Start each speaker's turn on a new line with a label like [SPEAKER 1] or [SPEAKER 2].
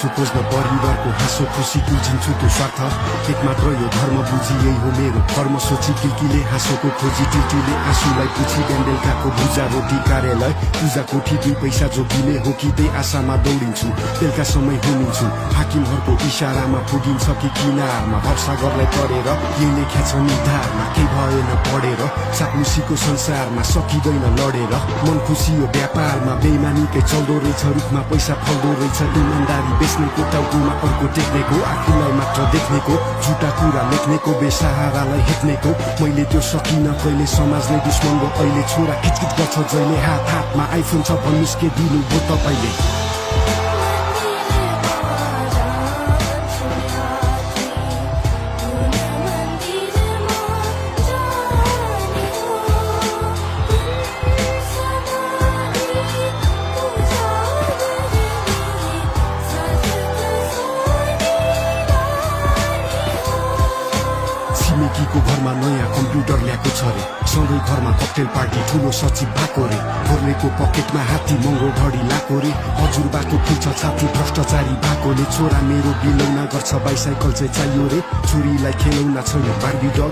[SPEAKER 1] हाँसो खोज्न परिवारको हाँसो खुसी बुझिन्छु त्यो स्वार्थ एक मात्र यो धर्म बुझी यही हो मेरो कर्म सोची टिल्कीले हाँसोको खोजी टिल्टीले आँसुलाई पुछी बेलकाको भुजा रोटी कार्यालय पूजा कोठी 2 पैसा जोगिने हो कि त्यही आशामा दौडिन्छु बेलुका समय हुनिन्छु हाकिमहरूको इशारामा पुगिन्छ कि किनारमा भवसागरलाई परेर यही लेख्या छ निधारमा केही भएन पढेर चाप्लुसीको संसारमा सकिँदैन लडेर मन खुसी हो व्यापारमा बेइमानीकै चल्दो रहेछ रुखमा पैसा फल्दो रहेछ इमानदारी बेच्नेको टाउकोमा अर्को टेक्नेको आफूलाई मात्र देख्नेको झुटा कुरा लेख्नेको बेसहारालाई हेप्नेको मैले त्यो सकिन कहिले समाजले दुश्मन हो अहिले छोरा खिचकिच गर्छ जहिले हात हातमा आइफोन छ भन्नुस् के दिनु हो तपाईँले छिमेकीको घरमा नयाँ कम्प्युटर ल्याएको छ रे सधैँ घरमा ककटेल पार्टी ठुलो सचिव भएको रे घोर्नेको पकेटमा हात्ती महँगो घडी लाको रे हजुरबाको खुल्छ छाती भ्रष्टाचारी भएकोले छोरा मेरो बिलौना गर्छ बाइसाइकल चाहिँ चाहियो रे छोरीलाई खेलौना छैन बार्बी डल